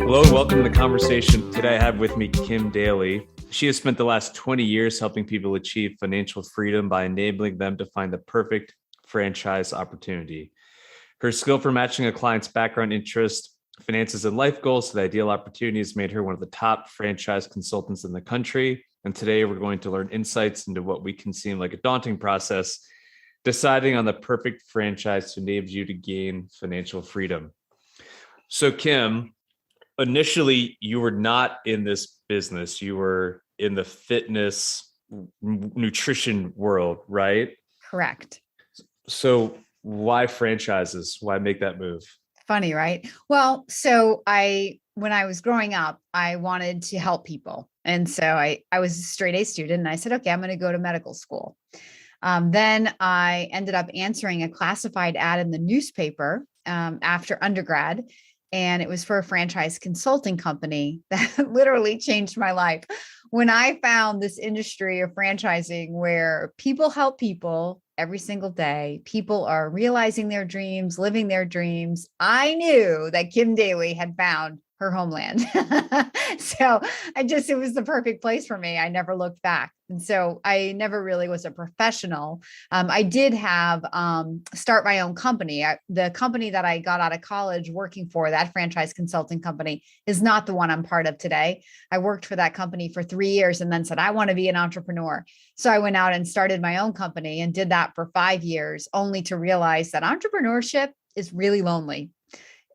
Hello and welcome to the conversation. Today I have with me Kim Daly. She has spent the last 20 years helping people achieve financial freedom by enabling them to find the perfect franchise opportunity. Her skill for matching a client's background, interest, finances, and life goals to the ideal opportunities made her one of the top franchise consultants in the country. And today we're going to learn insights into what we can seem like a daunting process, deciding on the perfect franchise to enable you to gain financial freedom. So Kim, initially you were not in this business. You were in the fitness nutrition world, right? Correct. So why franchises? Why make that move? Funny, right? Well, when I was growing up, I wanted to help people. And so I was a straight A student and I said, okay, I'm going to go to medical school. Then I ended up answering a classified ad in the newspaper after undergrad. And it was for a franchise consulting company that literally changed my life. When I found this industry of franchising where people help people every single day, people are realizing their dreams, living their dreams, I knew that Kim Daly had found her homeland. So it was the perfect place for me. I never looked back. And so I never really was a professional. I did have start my own company. The company that I got out of college working for, that franchise consulting company, is not the one I'm part of today. I worked for that company for 3 years and then said, I want to be an entrepreneur. So I went out and started my own company and did that for 5 years, only to realize that entrepreneurship is really lonely.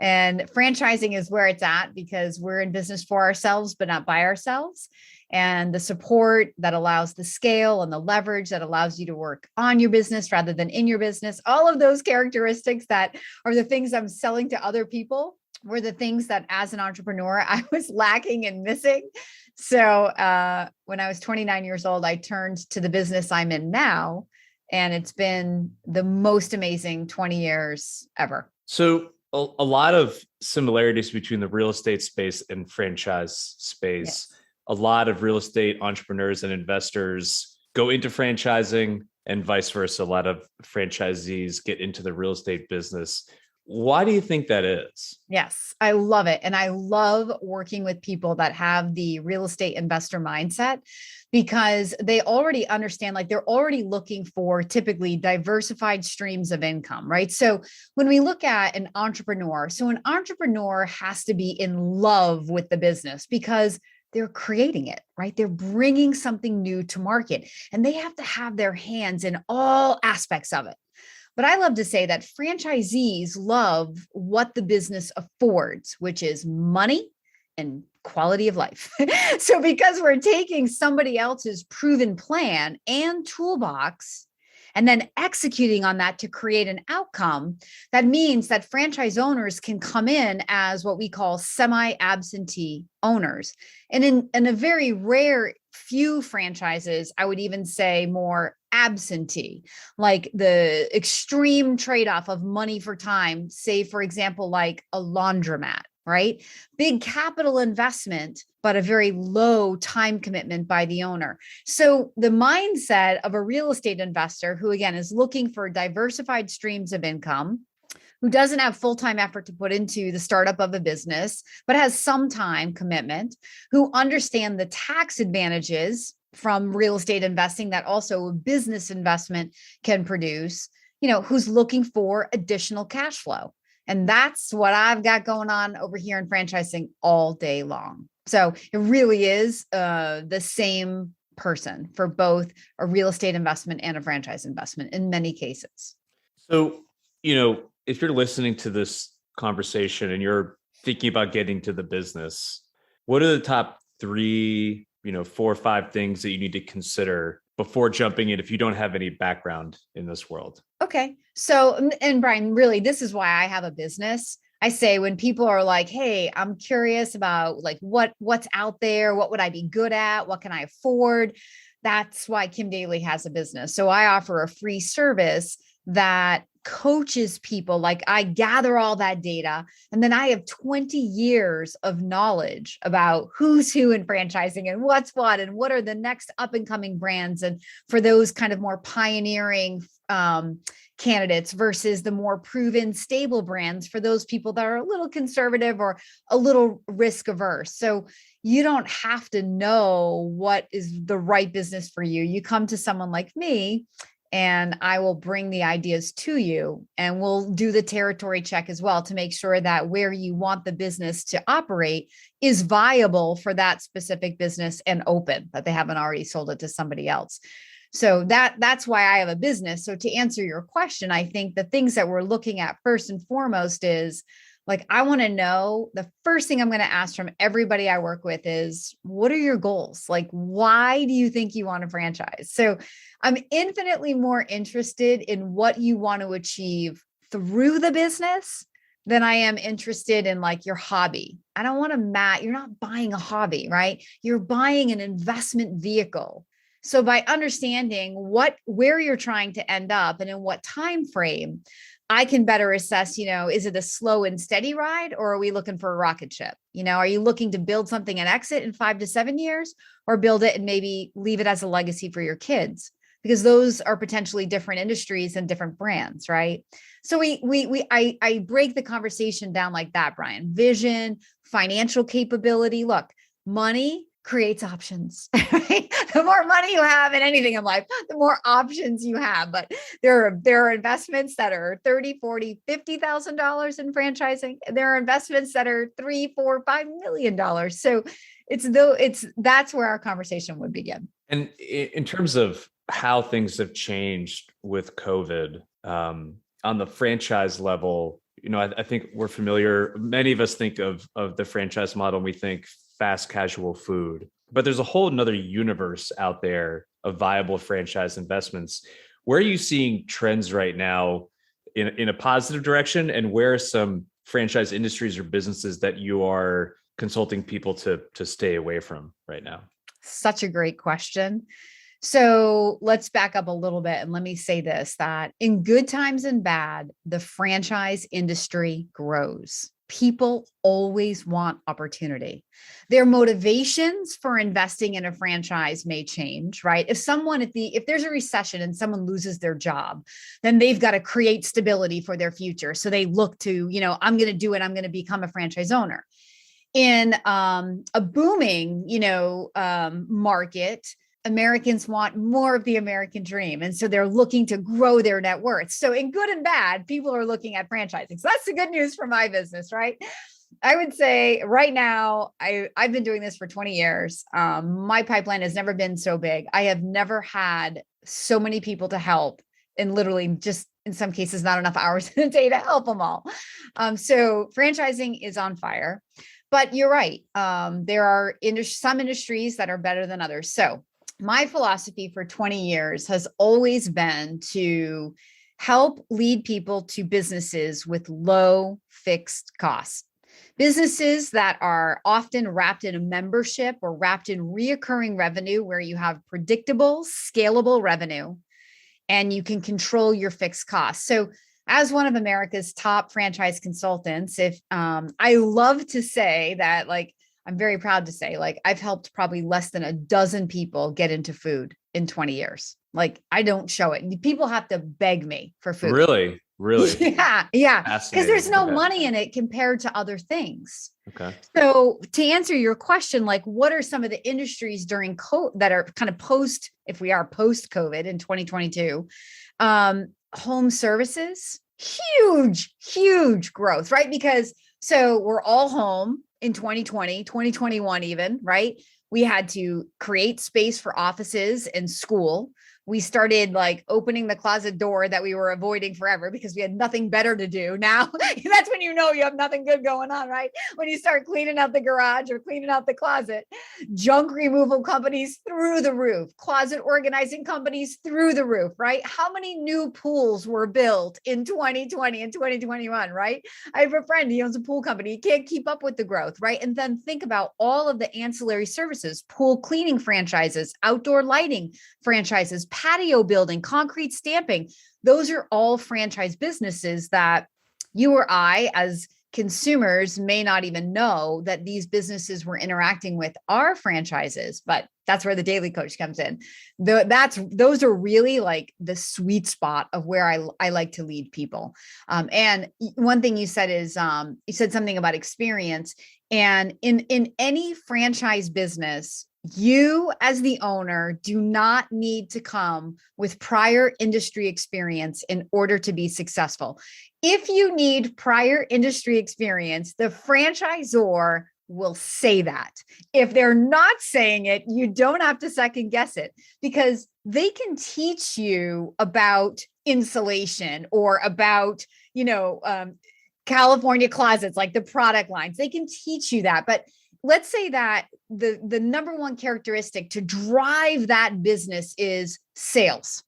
And franchising is where it's at because we're in business for ourselves, but not by ourselves. And the support that allows the scale and the leverage that allows you to work on your business rather than in your business, all of those characteristics that are the things I'm selling to other people were the things that as an entrepreneur, I was lacking and missing. So when I was 29 years old, I turned to the business I'm in now, and it's been the most amazing 20 years ever. So a lot of similarities between the real estate space and franchise space. Yes. A lot of real estate entrepreneurs and investors go into franchising and vice versa. A lot of franchisees get into the real estate business. Why do you think that is? Yes, I love it. And I love working with people that have the real estate investor mindset because they already understand, like they're already looking for typically diversified streams of income, right? So when we look at an entrepreneur, so an entrepreneur has to be in love with the business because they're creating it, right? They're bringing something new to market and they have to have their hands in all aspects of it. But I love to say that franchisees love what the business affords, which is money and quality of life. So because we're taking somebody else's proven plan and toolbox and then executing on that to create an outcome, that means that franchise owners can come in as what we call semi-absentee owners. And in a very rare few franchises, I would even say more absentee, like the extreme trade-off of money for time, say, for example, like a laundromat, right? Big capital investment, but a very low time commitment by the owner. So the mindset of a real estate investor who, again, is looking for diversified streams of income, who doesn't have full-time effort to put into the startup of a business, but has some time commitment, who understand the tax advantages from real estate investing that also a business investment can produce, who's looking for additional cash flow. And that's what I've got going on over here in franchising all day long. So it really is the same person for both a real estate investment and a franchise investment in many cases. So, if you're listening to this conversation and you're thinking about getting to the business, what are the top 3, 4 or 5 things that you need to consider before jumping in if you don't have any background in this world? Okay. So, and Brian, really, this is why I have a business. I say when people are like, hey, I'm curious about like what's out there, what would I be good at? What can I afford? That's why Kim Daly has a business. So I offer a free service that coaches people. Like I gather all that data, and then I have 20 years of knowledge about who's who in franchising and what's what and what are the next up and coming brands. And for those kind of more pioneering candidates versus the more proven stable brands for those people that are a little conservative or a little risk averse. So you don't have to know what is the right business for you. You come to someone like me and I will bring the ideas to you, and we'll do the territory check as well to make sure that where you want the business to operate is viable for that specific business and open, that they haven't already sold it to somebody else. So that's why I have a business. So to answer your question, I think the things that we're looking at first and foremost is like, I want to know, the first thing I'm going to ask from everybody I work with is, what are your goals? Like, why do you think you want to franchise? So I'm infinitely more interested in what you want to achieve through the business than I am interested in like your hobby. I don't want to you're not buying a hobby, right? You're buying an investment vehicle. So by understanding where you're trying to end up and in what time frame, I can better assess, is it a slow and steady ride, or are we looking for a rocket ship? Are you looking to build something and exit in 5 to 7 years, or build it and maybe leave it as a legacy for your kids? Because those are potentially different industries and different brands, right? So I break the conversation down like that, Brian. Vision, financial capability. Look, money creates options, right? The more money you have in anything in life, the more options you have. But there are investments that are $30, $40, $50,000 in franchising. There are investments that are $3, $4, $5 million. So that's where our conversation would begin. And in terms of how things have changed with COVID, on the franchise level, I think we're familiar. Many of us think of the franchise model, and we think fast casual food, but there's a whole nother universe out there of viable franchise investments. Where are you seeing trends right now in a positive direction? And where are some franchise industries or businesses that you are consulting people to stay away from right now? Such a great question. So let's back up a little bit and let me say this, that in good times and bad, the franchise industry grows. People always want opportunity. Their motivations for investing in a franchise may change, right? If there's a recession and someone loses their job, then they've got to create stability for their future. So they look to, I'm going to do it. I'm going to become a franchise owner. In a booming, market, Americans want more of the American dream. And so they're looking to grow their net worth. So in good and bad, people are looking at franchising. So that's the good news for my business, right? I would say right now, I've been doing this for 20 years. My pipeline has never been so big. I have never had so many people to help, and literally just in some cases, not enough hours in a day to help them all. So franchising is on fire. But you're right. There are some industries that are better than others. So my philosophy for 20 years has always been to help lead people to businesses with low fixed costs. Businesses that are often wrapped in a membership or wrapped in reoccurring revenue, where you have predictable, scalable revenue, and you can control your fixed costs. So as one of America's top franchise consultants, I love to say that, I'm very proud to say, I've helped probably less than a dozen people get into food in 20 years. I don't show it. People have to beg me for food. Really? Yeah. Because there's no money in it compared to other things. Okay. So to answer your question, what are some of the industries during that are kind of if we are post-COVID in 2022, home services, huge growth, right? Because we're all home in 2020, 2021 even, right? We had to create space for offices and school. We started opening the closet door that we were avoiding forever because we had nothing better to do. Now that's when you have nothing good going on, right? When you start cleaning out the garage or cleaning out the closet. Junk removal companies through the roof, closet organizing companies through the roof, right? How many new pools were built in 2020 and 2021, right? I have a friend, he owns a pool company. He can't keep up with the growth, right? And then think about all of the ancillary services, pool cleaning franchises, outdoor lighting franchises, patio building, concrete stamping. those are all franchise businesses that you or I, as consumers, may not even know that these businesses we're interacting with are franchises. But that's where the Daly Coach comes in. Those are really like the sweet spot of where I like to lead people. And one thing you said is you said something about experience. And in any franchise business, you as the owner do not need to come with prior industry experience in order to be successful. If you need prior industry experience, the franchisor will say that. If they're not saying it, you don't have to second guess it, because they can teach you about insulation or about, California closets, like the product lines. They can teach you that. But let's say that the number one characteristic to drive that business is sales.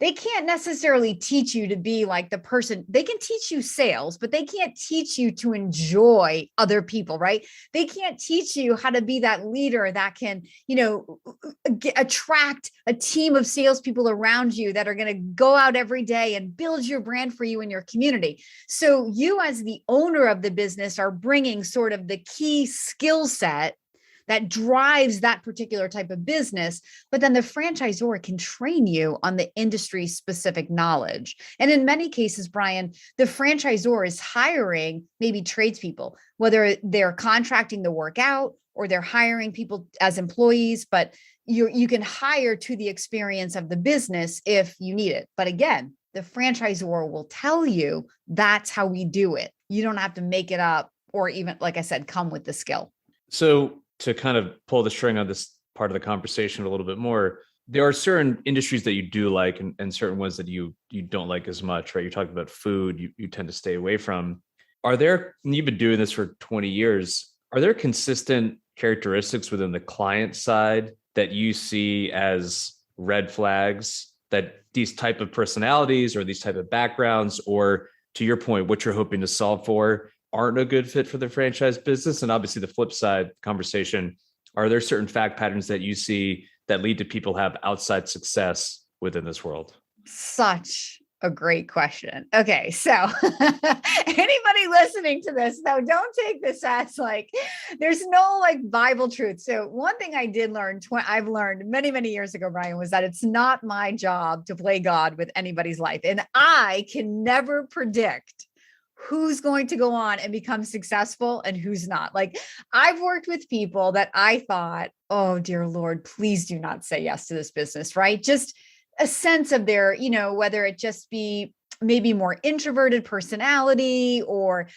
They can't necessarily teach you to be like the person. They can teach you sales, but they can't teach you to enjoy other people, right? They can't teach you how to be that leader that can, attract a team of salespeople around you that are going to go out every day and build your brand for you in your community. So you, as the owner of the business, are bringing sort of the key skill set that drives that particular type of business. But then the franchisor can train you on the industry specific knowledge. And in many cases, Brian, the franchisor is hiring maybe tradespeople, whether they're contracting the work out or they're hiring people as employees, but you can hire to the experience of the business if you need it. But again, the franchisor will tell you that's how we do it. You don't have to make it up or even, like I said, come with the skill. So to kind of pull the string on this part of the conversation a little bit more, there are certain industries that you do like and certain ones that you don't like as much, right? You're talking about food, you tend to stay away from. You've been doing this for 20 years, are there consistent characteristics within the client side that you see as red flags, that these type of personalities or these type of backgrounds, or to your point, what you're hoping to solve for, aren't a good fit for the franchise business? And obviously the flip side conversation, are there certain fact patterns that you see that lead to people have outside success within this world? Such a great question. Okay. So anybody listening to this, though, don't take this as like, there's no like Bible truth. So one thing I did learn, I've learned many, many years ago, Brian, was that it's not my job to play God with anybody's life. And I can never predict who's going to go on and become successful and who's not. Like, I've worked with people that I thought, oh, dear Lord, please do not say yes to this business, right? Just a sense of their, whether it just be maybe more introverted personality or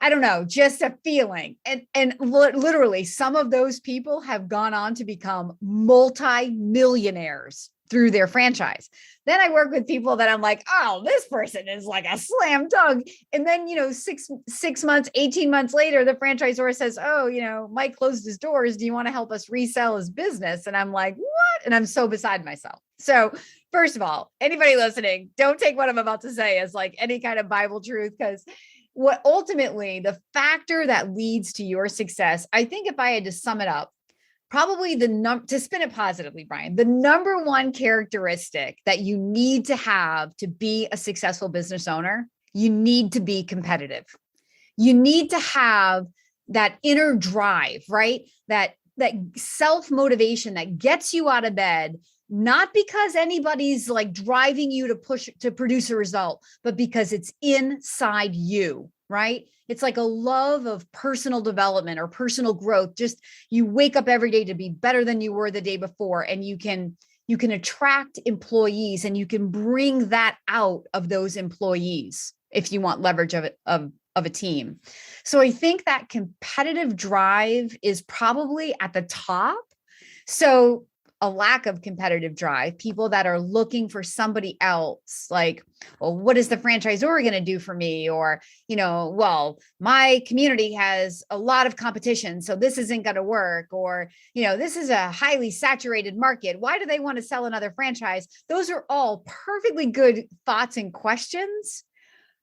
I don't know, just a feeling. And literally some of those people have gone on to become multi-millionaires through their franchise. Then I work with people that I'm like, oh, this person is like a slam dunk. And then, 6 months, 18 months later, the franchisor says, oh, Mike closed his doors. Do you want to help us resell his business? And I'm like, what? And I'm so beside myself. So first of all, anybody listening, don't take what I'm about to say as like any kind of Bible truth, because what ultimately the factor that leads to your success, I think if I had to sum it up, probably to spin it positively, Brian, the number one characteristic that you need to have to be a successful business owner, you need to be competitive. You need to have that inner drive, right? That self-motivation that gets you out of bed, not because anybody's like driving you to produce a result, but because it's inside you, right? It's like a love of personal development or personal growth. Just you wake up every day to be better than you were the day before. And you can attract employees and you can bring that out of those employees if you want leverage of a team. So I think that competitive drive is probably at the top. So a lack of competitive drive, people that are looking for somebody else, like, well, what is the franchisor going to do for me? Or, well, my community has a lot of competition, so this isn't going to work. Or, this is a highly saturated market. Why do they want to sell another franchise? Those are all perfectly good thoughts and questions.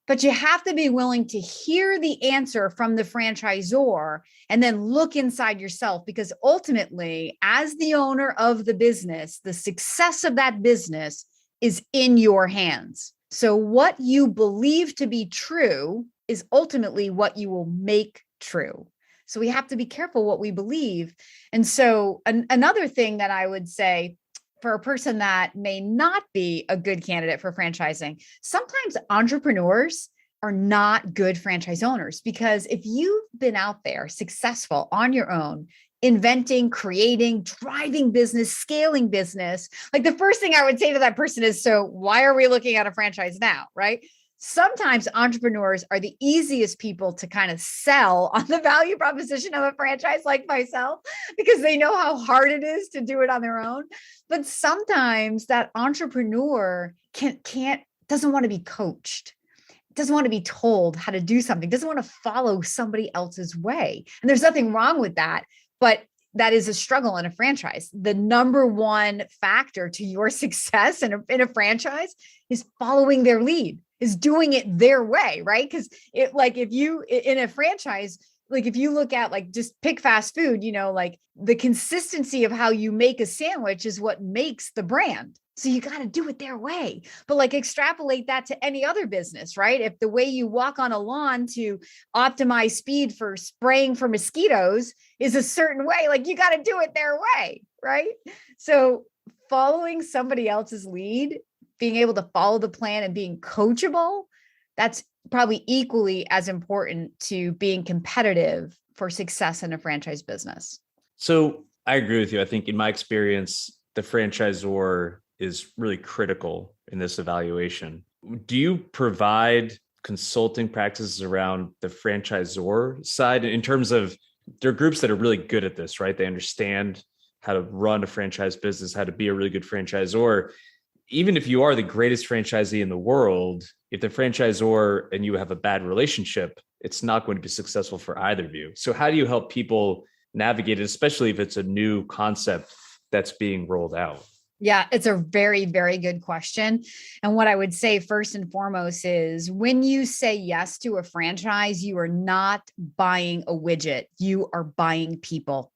But you have to be willing to hear the answer from the franchisor and then look inside yourself, because ultimately, as the owner of the business, the success of that business is in your hands. So what you believe to be true is ultimately what you will make true. So we have to be careful what we believe. And so another thing that I would say for a person that may not be a good candidate for franchising, sometimes entrepreneurs are not good franchise owners, because if you've been out there successful on your own, inventing, creating, driving business, scaling business, like the first thing I would say to that person is, so why are we looking at a franchise now? Right. Sometimes entrepreneurs are the easiest people to kind of sell on the value proposition of a franchise, like myself, because they know how hard it is to do it on their own. But sometimes that entrepreneur can't doesn't want to be coached, doesn't want to be told how to do something, doesn't want to follow somebody else's way. And there's nothing wrong with that, but that is a struggle in a franchise. The number one factor to your success in a franchise is following their lead, is doing it their way, right? Because it, like, if you in a franchise, like if you look at, like, just pick fast food, like the consistency of how you make a sandwich is what makes the brand. So you got to do it their way. But like extrapolate that to any other business, right? If the way you walk on a lawn to optimize speed for spraying for mosquitoes is a certain way, like you got to do it their way, right? So following somebody else's lead, being able to follow the plan and being coachable, that's probably equally as important to being competitive for success in a franchise business. So I agree with you. I think in my experience, the franchisor is really critical in this evaluation. Do you provide consulting practices around the franchisor side in terms of, there are groups that are really good at this, right? They understand how to run a franchise business, how to be a really good franchisor. Even if you are the greatest franchisee in the world, if the franchisor and you have a bad relationship, it's not going to be successful for either of you. So how do you help people navigate it, especially if it's a new concept that's being rolled out? Yeah, it's a very, very good question. And what I would say first and foremost is, when you say yes to a franchise, you are not buying a widget, you are buying people.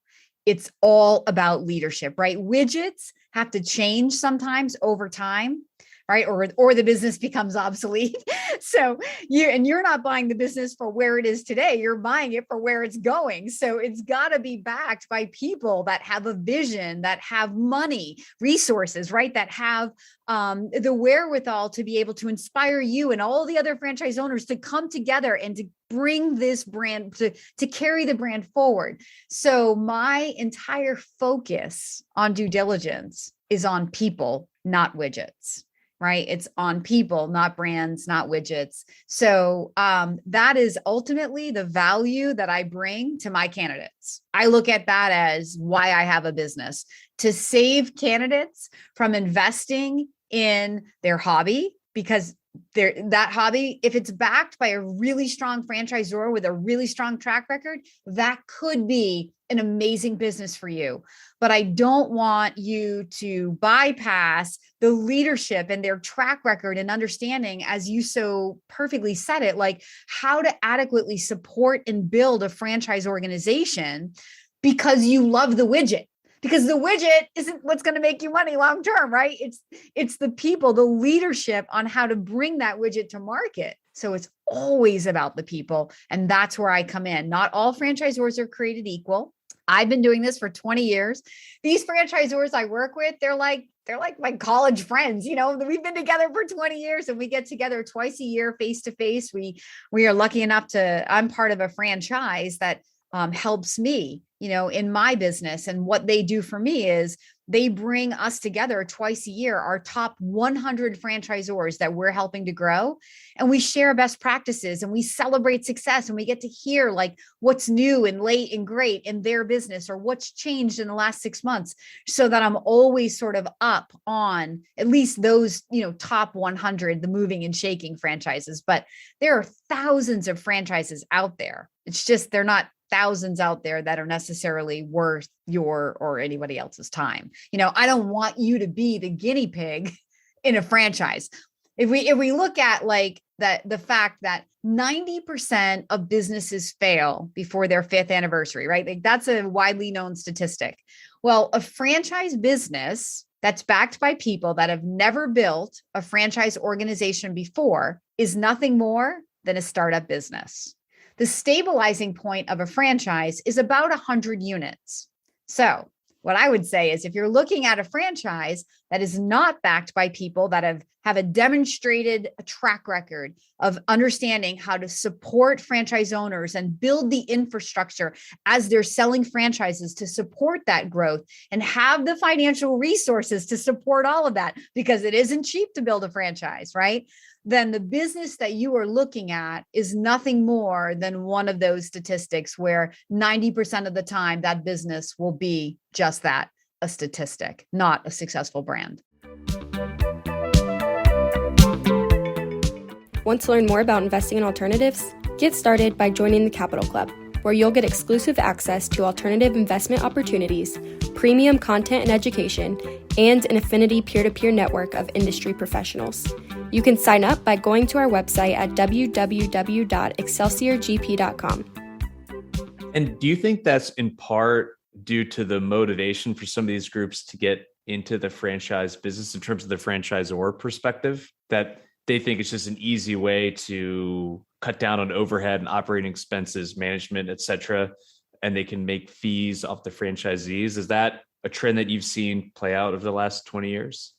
It's all about leadership, right? Widgets have to change sometimes over time, right? Or the business becomes obsolete. So you're not buying the business for where it is today. You're buying it for where it's going. So it's got to be backed by people that have a vision, that have money, resources, right? That have the wherewithal to be able to inspire you and all the other franchise owners to come together and to bring this brand, to carry the brand forward. So my entire focus on due diligence is on people, not widgets. Right? It's on people, not brands, not widgets. So that is ultimately the value that I bring to my candidates. I look at that as why I have a business, to save candidates from investing in their hobby, because that hobby, if it's backed by a really strong franchisor with a really strong track record, that could be an amazing business for you. But I don't want you to bypass the leadership and their track record and understanding, as you so perfectly said it, like how to adequately support and build a franchise organization, because you love the widget. Because the widget isn't what's going to make you money long term, right? It's the people, the leadership on how to bring that widget to market. So it's always about the people. And that's where I come in. Not all franchisors are created equal. I've been doing this for 20 years. These franchisors I work with, they're like my college friends. We've been together for 20 years and we get together twice a year, face to face. We are lucky enough I'm part of a franchise that helps me, in my business. And what they do for me is they bring us together twice a year, our top 100 franchisors that we're helping to grow. And we share best practices and we celebrate success, and we get to hear like what's new and late and great in their business, or what's changed in the last 6 months, so that I'm always sort of up on at least those, top 100, the moving and shaking franchises. But there are thousands of franchises out there. It's just, they're not thousands out there that are necessarily worth your or anybody else's time. I don't want you to be the guinea pig in a franchise. If we look at like that, the fact that 90% of businesses fail before their 5th anniversary, right? Like that's a widely known statistic. Well, a franchise business that's backed by people that have never built a franchise organization before is nothing more than a startup business. The stabilizing point of a franchise is about 100 units. So, what I would say is if you're looking at a franchise that is not backed by people that have a demonstrated track record of understanding how to support franchise owners and build the infrastructure as they're selling franchises to support that growth and have the financial resources to support all of that, because it isn't cheap to build a franchise, right? Then the business that you are looking at is nothing more than one of those statistics where 90% of the time that business will be just that, a statistic, not a successful brand. Want to learn more about investing in alternatives? Get started by joining the Capital Club, where you'll get exclusive access to alternative investment opportunities, premium content and education, and an affinity peer-to-peer network of industry professionals. You can sign up by going to our website at www.excelsiorgp.com. And do you think that's in part due to the motivation for some of these groups to get into the franchise business in terms of the franchisor perspective, that they think it's just an easy way to cut down on overhead and operating expenses, management, et cetera, and they can make fees off the franchisees? Is that a trend that you've seen play out over the last 20 years?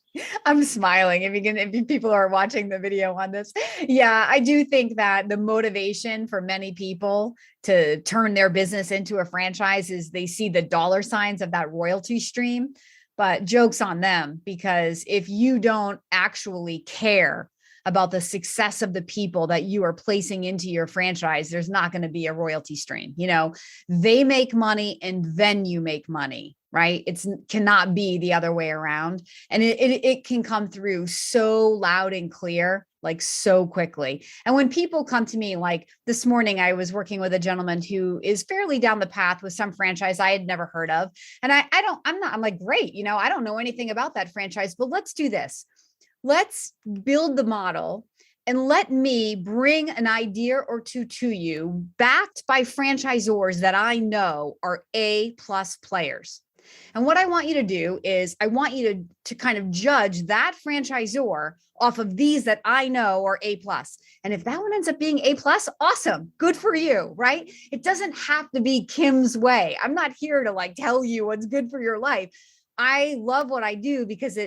I'm smiling if people are watching the video on this. Yeah, I do think that the motivation for many people to turn their business into a franchise is they see the dollar signs of that royalty stream. But joke's on them, because if you don't actually care about the success of the people that you are placing into your franchise, there's not going to be a royalty stream. They make money and then you make money, right? It cannot be the other way around. And it can come through so loud and clear, like so quickly. And when people come to me, like this morning, I was working with a gentleman who is fairly down the path with some franchise I had never heard of. And I'm like, great, I don't know anything about that franchise, but let's do this. Let's build the model and let me bring an idea or two to you backed by franchisors that I know are A+ players. And what I want you to do is I want you to kind of judge that franchisor off of these that I know are A+. And if that one ends up being A+, awesome, good for you, right? It doesn't have to be Kim's way. I'm not here to tell you what's good for your life. I love what I do because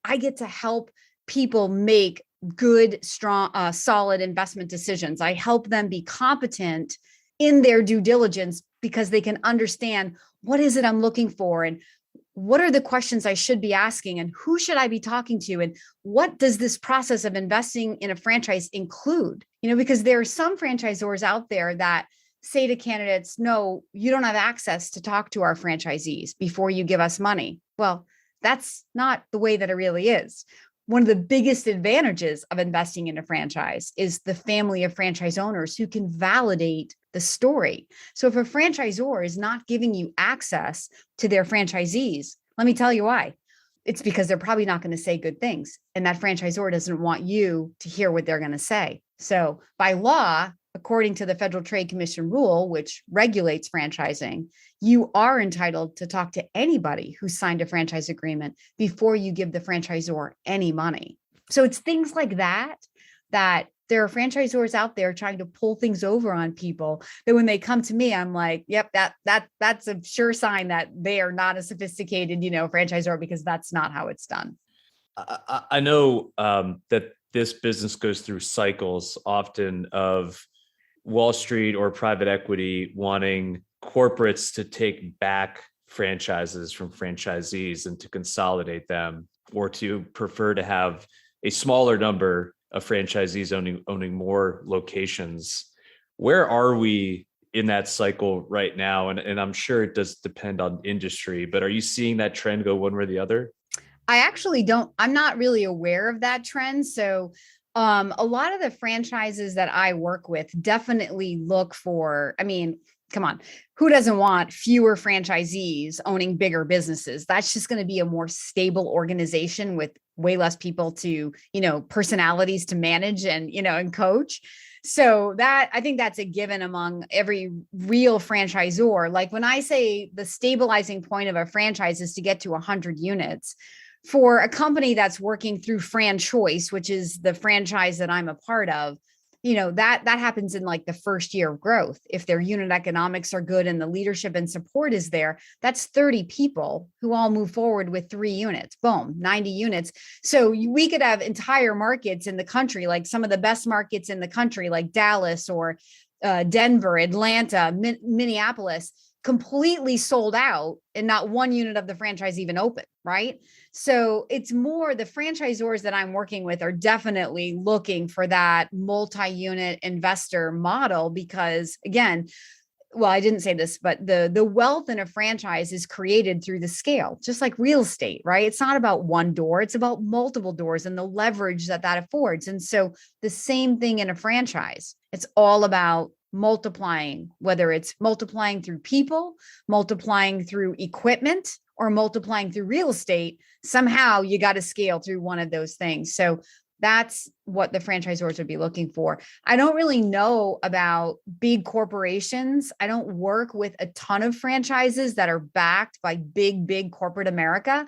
I get to help people make good, strong, solid investment decisions. I help them be competent in their due diligence because they can understand what is it I'm looking for and what are the questions I should be asking and who should I be talking to and what does this process of investing in a franchise include? Because there are some franchisors out there that say to candidates, no, you don't have access to talk to our franchisees before you give us money. Well, that's not the way that it really is. One of the biggest advantages of investing in a franchise is the family of franchise owners who can validate the story. So if a franchisor is not giving you access to their franchisees, let me tell you why. It's because they're probably not going to say good things. And that franchisor doesn't want you to hear what they're going to say. So by law, according to the Federal Trade Commission rule, which regulates franchising, you are entitled to talk to anybody who signed a franchise agreement before you give the franchisor any money. So it's things like that there are franchisors out there trying to pull things over on people that when they come to me, I'm like, yep, that's a sure sign that they are not a sophisticated, franchisor, because that's not how it's done. I know that this business goes through cycles often of Wall Street or private equity wanting corporates to take back franchises from franchisees and to consolidate them, or to prefer to have a smaller number of franchisees owning more locations. Where are we in that cycle right now? And I'm sure it does depend on industry, but are you seeing that trend go one way or the other? I'm not really aware of that trend. So a lot of the franchises that I work with definitely look for, come on, who doesn't want fewer franchisees owning bigger businesses? That's just going to be a more stable organization with way less people to, personalities to manage and coach. So I think that's a given among every real franchisor. Like when I say the stabilizing point of a franchise is to get to 100 units, for a company that's working through franchise, which is the franchise that I'm a part of, that happens in like the first year of growth. If their unit economics are good and the leadership and support is there, that's 30 people who all move forward with 3 units, boom, 90 units. So we could have entire markets in the country, like some of the best markets in the country, like Dallas or Denver, Atlanta, Minneapolis, completely sold out and not one unit of the franchise even open, right? So it's more the franchisors that I'm working with are definitely looking for that multi-unit investor model because, again, well, I didn't say this, but the wealth in a franchise is created through the scale, just like real estate, right? It's not about one door, it's about multiple doors and the leverage that affords. And so the same thing in a franchise, it's all about multiplying, whether it's multiplying through people, multiplying through equipment, or multiplying through real estate. Somehow you got to scale through one of those things. So that's what the franchisors would be looking for. I don't really know about big corporations. I don't work with a ton of franchises that are backed by big corporate America.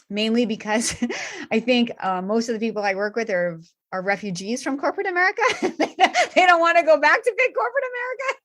Mainly because I think most of the people I work with are refugees from corporate America. They don't want to go back to big corporate America.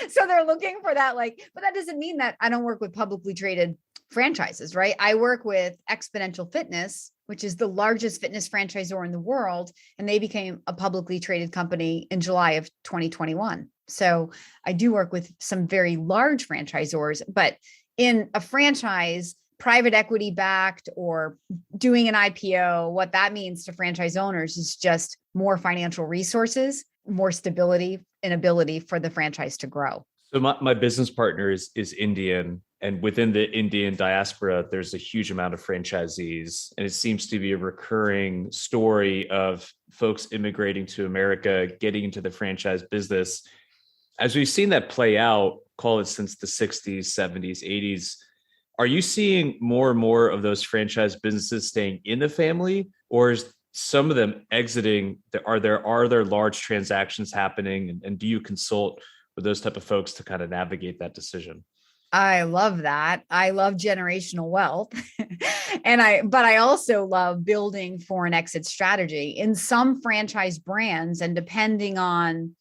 So they're looking for that, but that doesn't mean that I don't work with publicly traded franchises, right? I work with Exponential Fitness, which is the largest fitness franchisor in the world. And they became a publicly traded company in July of 2021. So I do work with some very large franchisors, but in a franchise, private equity backed or doing an IPO, what that means to franchise owners is just more financial resources, more stability and ability for the franchise to grow. So my business partner is Indian, and within the Indian diaspora, there's a huge amount of franchisees, and it seems to be a recurring story of folks immigrating to America, getting into the franchise business. As we've seen that play out, call it since the 60s, 70s, 80s, are you seeing more and more of those franchise businesses staying in the family, or is some of them exiting? Are there large transactions happening, and do you consult with those type of folks to kind of navigate that decision? I love that. I love generational wealth. But I also love building for an exit strategy in some franchise brands, and depending on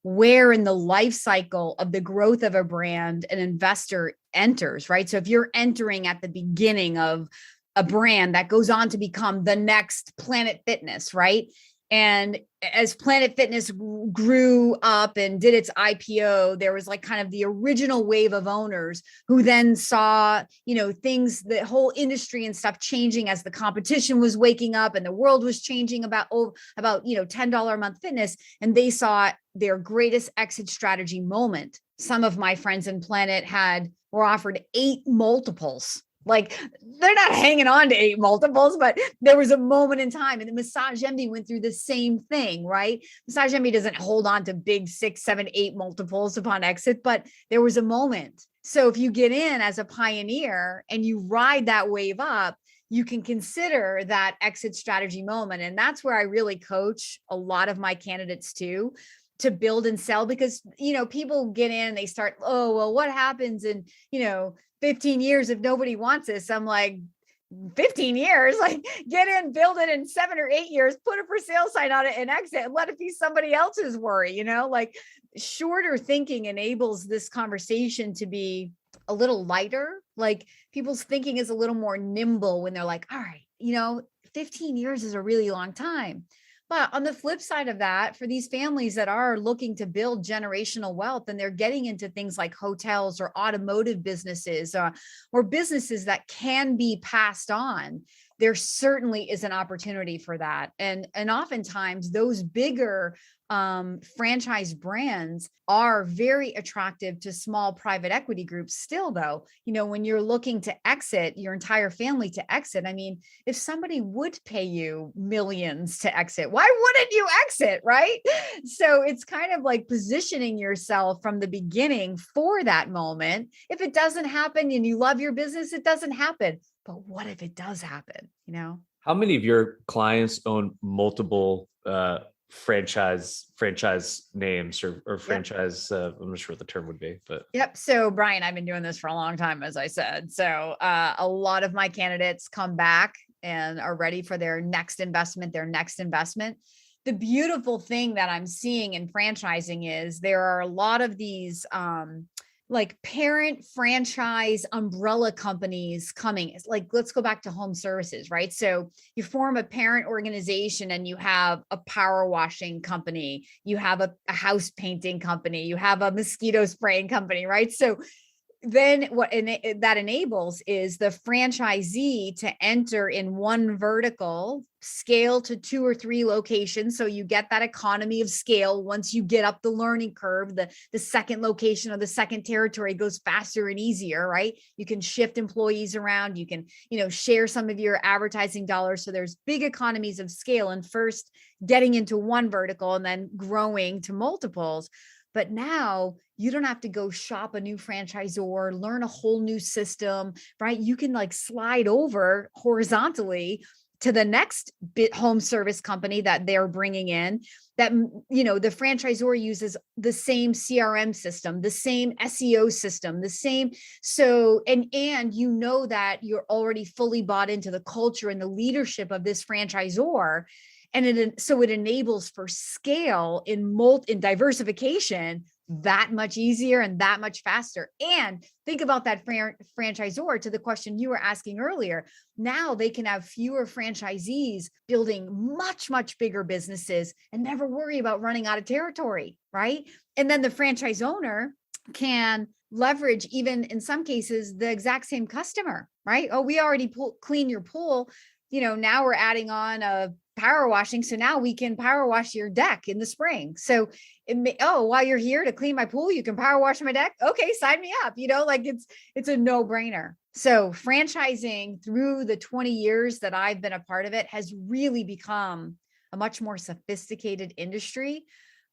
where in the life cycle of the growth of a brand an investor enters, right? So if you're entering at the beginning of a brand that goes on to become the next Planet Fitness, right? And as Planet Fitness grew up and did its IPO, there was like kind of the original wave of owners who then saw, things, the whole industry and stuff changing as the competition was waking up and the world was changing about $10 a month fitness. And they saw their greatest exit strategy moment. Some of my friends in Planet were offered 8 multiples. Like, they're not hanging on to 8 multiples, but there was a moment in time, and the Massage Envy went through the same thing, right? Massage Envy doesn't hold on to big 6, 7, 8 multiples upon exit, but there was a moment. So if you get in as a pioneer and you ride that wave up, you can consider that exit strategy moment. And that's where I really coach a lot of my candidates too, to build and sell, because, people get in and they start, oh, well, what happens in, 15 years if nobody wants this? I'm like, 15 years, like, get in, build it in 7 or 8 years, put a for sale sign on it and exit, and let it be somebody else's worry. Like, shorter thinking enables this conversation to be a little lighter. Like, people's thinking is a little more nimble when they're like, all right, 15 years is a really long time. But on the flip side of that, for these families that are looking to build generational wealth, and they're getting into things like hotels or automotive businesses, or businesses that can be passed on, there certainly is an opportunity for that. And oftentimes those bigger franchise brands are very attractive to small private equity groups still, though. When you're looking to exit your entire family to exit, I mean, if somebody would pay you millions to exit, why wouldn't you exit, right? So it's kind of like positioning yourself from the beginning for that moment. If it doesn't happen and you love your business, it doesn't happen. But what if it does happen? How many of your clients own multiple franchise names or Yep. franchise. I'm not sure what the term would be, but Yep. So Brian, I've been doing this for a long time, as I said. So a lot of my candidates come back and are ready for their next investment, The beautiful thing that I'm seeing in franchising is there are a lot of these like parent franchise umbrella companies coming. It's like, let's go back to home services, right? So you form a parent organization and you have a power washing company, you have a house painting company, you have a mosquito spraying company, right? So then that enables is the franchisee to enter in one vertical, scale to 2 or 3 locations. So you get that economy of scale. Once you get up the learning curve, the second location or the second territory goes faster and easier, right? You can shift employees around. You can, share some of your advertising dollars. So there's big economies of scale and first getting into one vertical and then growing to multiples. But now you don't have to go shop a new franchisor, learn a whole new system, right? You can like slide over horizontally to the next home service company that they're bringing in that, the franchisor uses the same CRM system, the same SEO system, the same. So, and that you're already fully bought into the culture and the leadership of this franchisor. And so it enables for scale in diversification that much easier and that much faster. And think about that franchisor to the question you were asking earlier. Now they can have fewer franchisees building much, much bigger businesses and never worry about running out of territory, right? And then the franchise owner can leverage, even in some cases, the exact same customer, right? Oh, we already clean your pool. Now we're adding on a power washing. So now we can power wash your deck in the spring. So while you're here to clean my pool, you can power wash my deck. Okay, sign me up. It's a no brainer. So franchising through the 20 years that I've been a part of it has really become a much more sophisticated industry,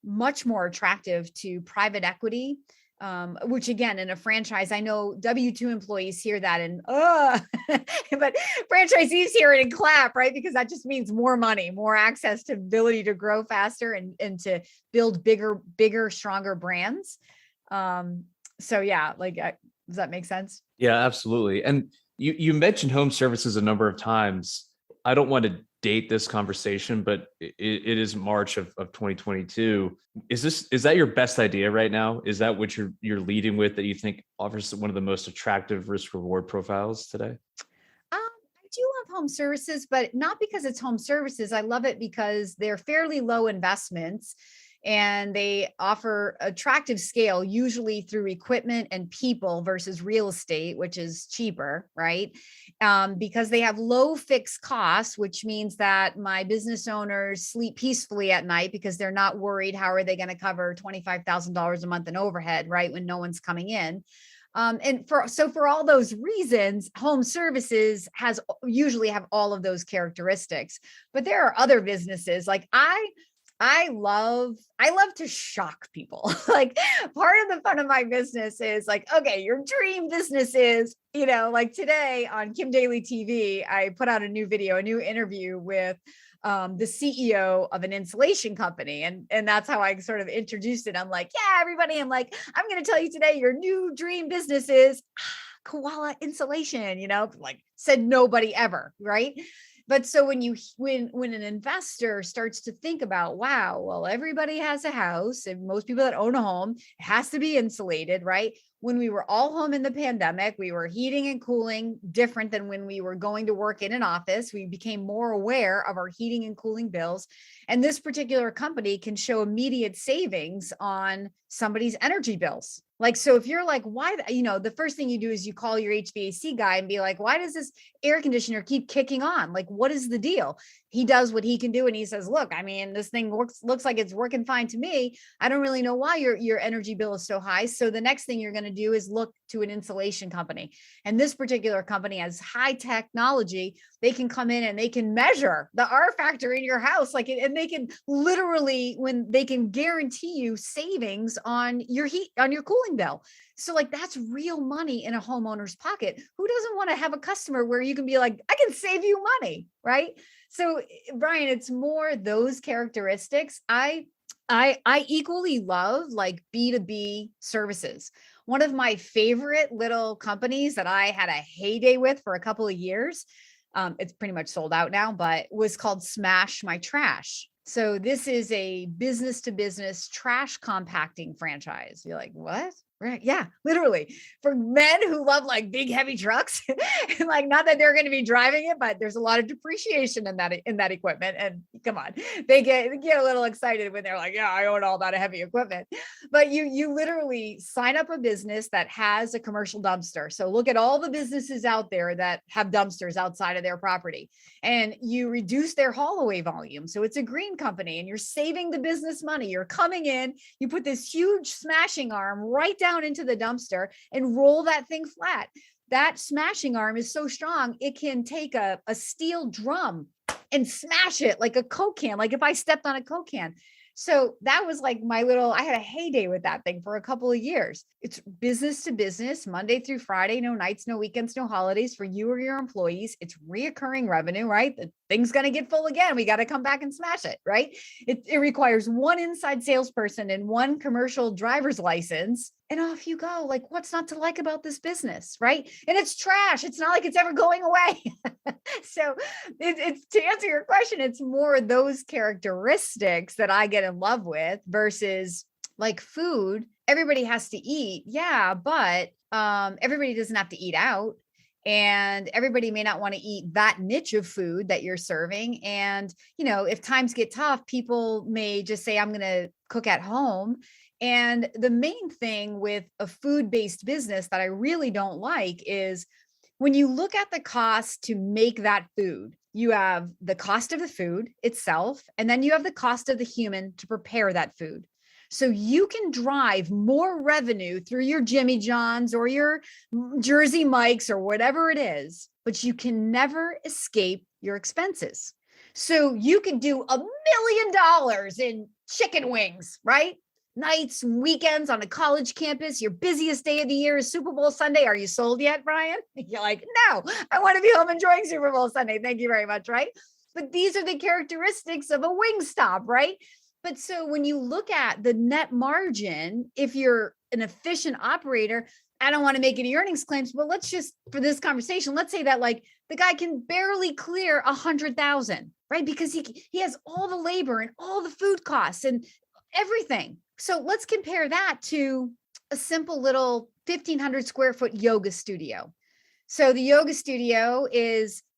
much more attractive to private equity. Which again, in a franchise, I know W-2 employees hear that and, but franchisees hear it and clap, right? Because that just means more money, more access to ability to grow faster and to build bigger, stronger brands. So yeah, does that make sense? yeah, absolutely. And you mentioned home services a number of times. I don't want to date this conversation, but it is March of 2022. Is that your best idea right now? Is that what you're leading with that you think offers one of the most attractive risk reward profiles today? I do love home services, but not because it's home services. I love it because they're fairly low investments and they offer attractive scale, usually through equipment and people versus real estate, which is cheaper, right? Because they have low fixed costs, which means that my business owners sleep peacefully at night because they're not worried, how are they going to cover $25,000 a month in overhead, right? When no one's coming in. For all those reasons, home services usually have all of those characteristics, but there are other businesses like I love to shock people. Like part of the fun of my business is like, okay, your dream business is, like today on Kim Daly TV, I put out a new interview with the CEO of an insulation company. And that's how I sort of introduced it. I'm like, yeah, everybody, I'm going to tell you today, your new dream business is koala insulation, like said nobody ever, right? But so when an investor starts to think about, wow, well, everybody has a house and most people that own a home, it has to be insulated, right? When we were all home in the pandemic, we were heating and cooling different than when we were going to work in an office. We became more aware of our heating and cooling bills. And this particular company can show immediate savings on somebody's energy bills. Like, so if you're like, why, the first thing you do is you call your HVAC guy and be like, why does this air conditioner keep kicking on? Like, what is the deal? He does what he can do. And he says, look, this thing looks like it's working fine to me. I don't really know why your energy bill is so high. So the next thing you're going to do is look to an insulation company. And this particular company has high technology. They can come in and they can measure the R factor in your house. And they can literally, they can guarantee you savings on your heat, on your cooling bill. So that's real money in a homeowner's pocket. Who doesn't want to have a customer where you can be like, I can save you money, right? So Brian, it's more those characteristics. I equally love like B2B services. One of my favorite little companies that I had a heyday with for a couple of years, it's pretty much sold out now, but was called Smash My Trash. So this is a business to business trash compacting franchise. You're like, what? Right. Yeah, literally for men who love like big heavy trucks. And like, not that they're going to be driving it, but there's a lot of depreciation in that equipment. And come on, they get a little excited when they're like, yeah, I own all that heavy equipment. But you literally sign up a business that has a commercial dumpster. So look at all the businesses out there that have dumpsters outside of their property, and you reduce their haul away volume. So it's a green company and you're saving the business money. You're coming in, you put this huge smashing arm right down into the dumpster and roll that thing flat. That smashing arm is so strong, it can take a steel drum and smash it like a Coke can, like if I stepped on a Coke can. So that was like I had a heyday with that thing for a couple of years. It's business to business, Monday through Friday, no nights, no weekends, no holidays for you or your employees. It's reoccurring revenue, right? The thing's going to get full again. We got to come back and smash it, right? It requires one inside salesperson and one commercial driver's license. And off you go. Like, what's not to like about this business, right? And it's trash. It's not like it's ever going away. So it's to answer your question, it's more those characteristics that I get in love with versus like food. Everybody has to eat. Yeah. But everybody doesn't have to eat out. And everybody may not want to eat that niche of food that you're serving. And, if times get tough, people may just say, I'm going to cook at home. And the main thing with a food-based business that I really don't like is when you look at the cost to make that food, you have the cost of the food itself, and then you have the cost of the human to prepare that food. So you can drive more revenue through your Jimmy John's or your Jersey Mike's or whatever it is, but you can never escape your expenses. So you can do $1 million in chicken wings, right? Nights and weekends on a college campus. Your busiest day of the year is Super Bowl Sunday. Are you sold yet, Brian? You're like, no, I want to be home enjoying Super Bowl Sunday. Thank you very much, right? But these are the characteristics of a wing stop, right? But so when you look at the net margin, if you're an efficient operator, I don't want to make any earnings claims, but let's just, for this conversation, let's say that like the guy can barely clear 100,000, right? Because he has all the labor and all the food costs and everything. So let's compare that to a simple little 1,500 square foot yoga studio. So the yoga studio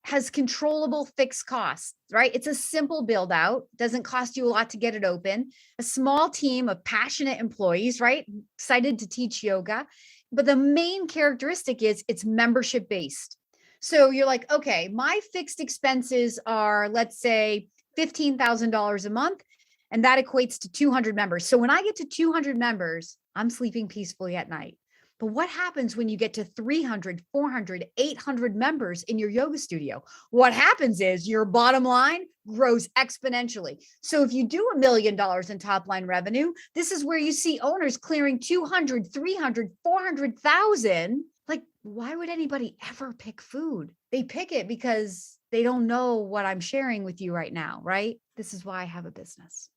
has controllable fixed costs, right? It's a simple build out, doesn't cost you a lot to get it open. A small team of passionate employees, right? Excited to teach yoga. But the main characteristic is it's membership based. So you're like, okay, my fixed expenses are, let's say, $15,000 a month. And that equates to 200 members. So when I get to 200 members, I'm sleeping peacefully at night. But what happens when you get to 300, 400, 800 members in your yoga studio? What happens is your bottom line grows exponentially. So if you do $1 million in top line revenue, this is where you see owners clearing 200, 300, 400,000. Like, why would anybody ever pick food? They pick it because they don't know what I'm sharing with you right now, right? This is why I have a business.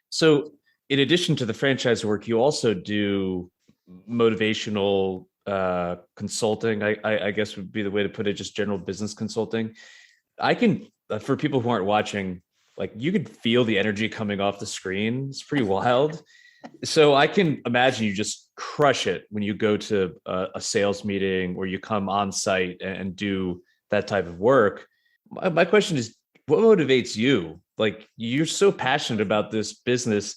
So in addition to the franchise work, you also do motivational consulting, I guess would be the way to put it, just general business consulting. I can, for people who aren't watching, like you could feel the energy coming off the screen. It's pretty wild. So I can imagine you just crush it when you go to a sales meeting or you come on site and do that type of work. My question is, what motivates you? Like, you're so passionate about this business.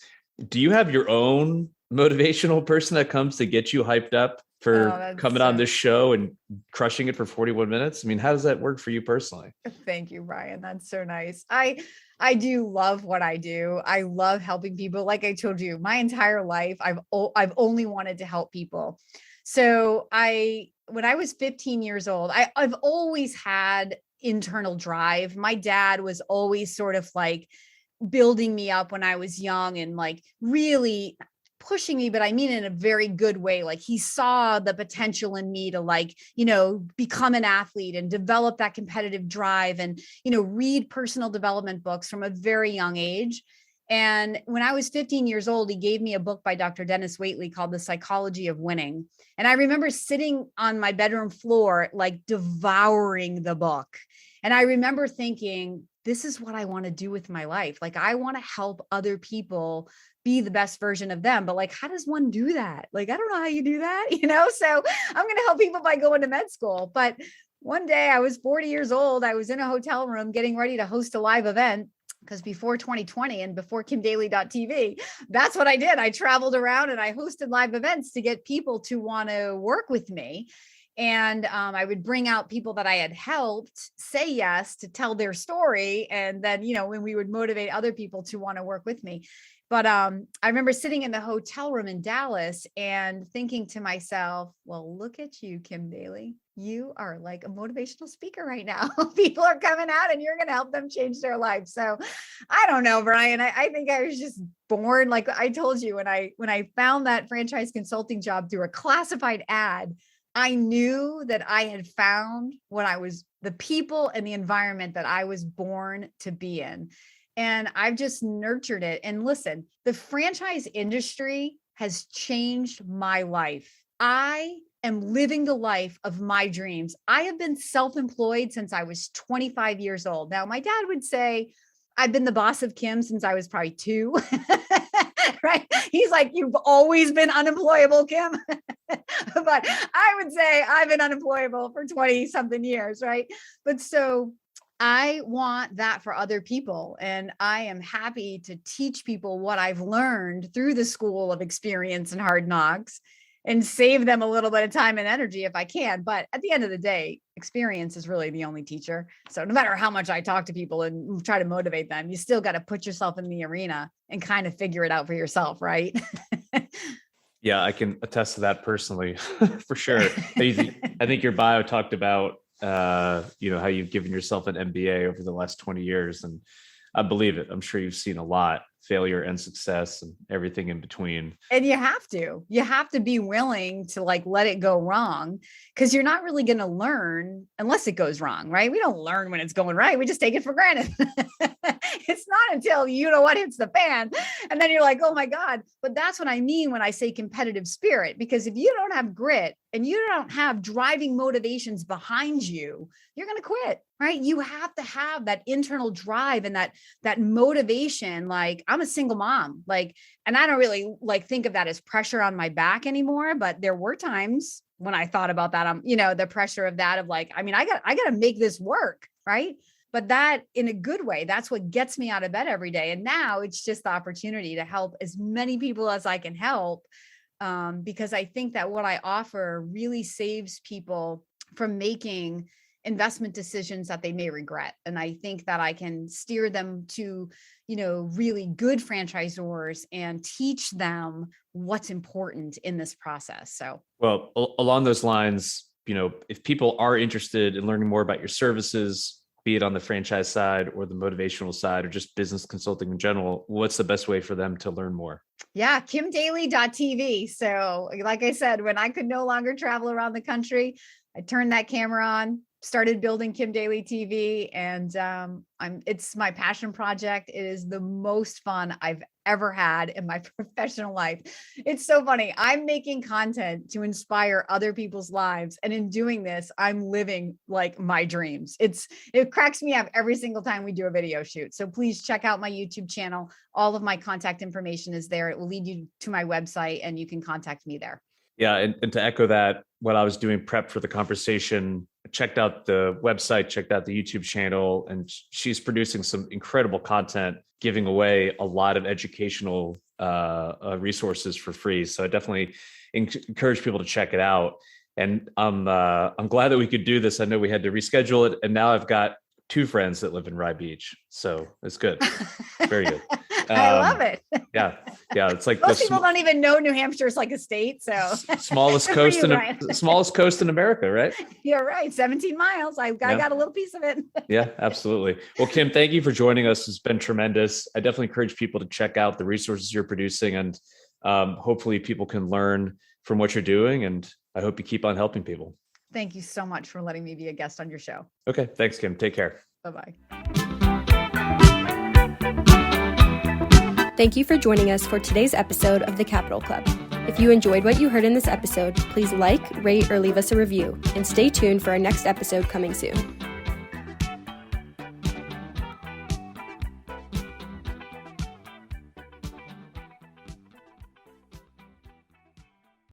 Do you have your own motivational person that comes to get you hyped up for coming on this show and crushing it for 41 minutes? I mean, how does that work for you personally? Thank you, Brian. That's so nice. I do love what I do. I love helping people. Like I told you, my entire life, I've only wanted to help people. So when I was 15 years old, I've always had internal drive. My dad was always sort of like building me up when I was young and like really pushing me, but I mean in a very good way. Like he saw the potential in me to like, become an athlete and develop that competitive drive and, read personal development books from a very young age. And when I was 15 years old, he gave me a book by Dr. Dennis Waitley called The Psychology of Winning. And I remember sitting on my bedroom floor, like devouring the book. And I remember thinking, this is what I want to do with my life. Like, I want to help other people be the best version of them. But like, how does one do that? Like, I don't know how you do that, So I'm going to help people by going to med school. But one day I was 40 years old. I was in a hotel room getting ready to host a live event. Because before 2020 and before KimDaly.tv, that's what I did. I traveled around and I hosted live events to get people to want to work with me. And I would bring out people that I had helped say yes to tell their story. And then, when we would motivate other people to want to work with me. But I remember sitting in the hotel room in Dallas and thinking to myself, well, look at you, Kim Daly. You are like a motivational speaker right now. People are coming out and you're going to help them change their life. So I don't know, Brian. I think I was just born. Like I told you, when I found that franchise consulting job through a classified ad, I knew that I had found the people and the environment that I was born to be in. And I've just nurtured it. And listen, the franchise industry has changed my life. I am living the life of my dreams. I have been self-employed since I was 25 years old. Now, my dad would say I've been the boss of Kim since I was probably 2. Right? He's like, you've always been unemployable, Kim. But I would say I've been unemployable for 20 something years. Right. But so I want that for other people. And I am happy to teach people what I've learned through the school of experience and hard knocks and save them a little bit of time and energy if I can. But at the end of the day, experience is really the only teacher. So no matter how much I talk to people and try to motivate them, you still got to put yourself in the arena and kind of figure it out for yourself, right? Yeah, I can attest to that personally, for sure. I think your bio talked about, how you've given yourself an MBA over the last 20 years. And I believe it. I'm sure you've seen a lot, failure and success and everything in between. And you have to be willing to like, let it go wrong, because you're not really going to learn unless it goes wrong, right? We don't learn when it's going right. We just take it for granted. It's not until what hits the fan. And then you're like, oh my God. But that's what I mean when I say competitive spirit, because if you don't have grit and you don't have driving motivations behind you, you're going to quit, right? You have to have that internal drive and that motivation. Like, I'm a single mom, and I don't really think of that as pressure on my back anymore. But there were times when I thought about that, the pressure of that, I got to make this work. Right. But that in a good way, that's what gets me out of bed every day. And now it's just the opportunity to help as many people as I can help. Because I think that what I offer really saves people from making investment decisions that they may regret. And I think that I can steer them to, really good franchisors and teach them what's important in this process. So, well, along those lines, if people are interested in learning more about your services, be it on the franchise side or the motivational side or just business consulting in general, what's the best way for them to learn more? Yeah, KimDaly.tv. So like I said, when I could no longer travel around the country, I turned that camera on, started building Kim Daly TV, and it's my passion project. It is the most fun I've ever had in my professional life. It's so funny. I'm making content to inspire other people's lives. And in doing this, I'm living like my dreams. It cracks me up every single time we do a video shoot. So please check out my YouTube channel. All of my contact information is there. It will lead you to my website and you can contact me there. Yeah. And to echo that, when I was doing prep for the conversation, checked out the website, checked out the YouTube channel, and she's producing some incredible content, giving away a lot of educational resources for free. So I definitely encourage people to check it out. And I'm glad that we could do this. I know we had to reschedule it, and now I've got 2 friends that live in Rye Beach, so it's good. Very good. I love it. Yeah. It's like most people don't even know New Hampshire is like a state. So smallest coast in America, right? You're right. 17 miles. I got a little piece of it. Yeah, absolutely. Well, Kim, thank you for joining us. It's been tremendous. I definitely encourage people to check out the resources you're producing. And hopefully people can learn from what you're doing, and I hope you keep on helping people. Thank you so much for letting me be a guest on your show. Okay. Thanks, Kim. Take care. Bye-bye. Thank you for joining us for today's episode of the Capital Club. If you enjoyed what you heard in this episode, please like, rate, or leave us a review, and stay tuned for our next episode coming soon.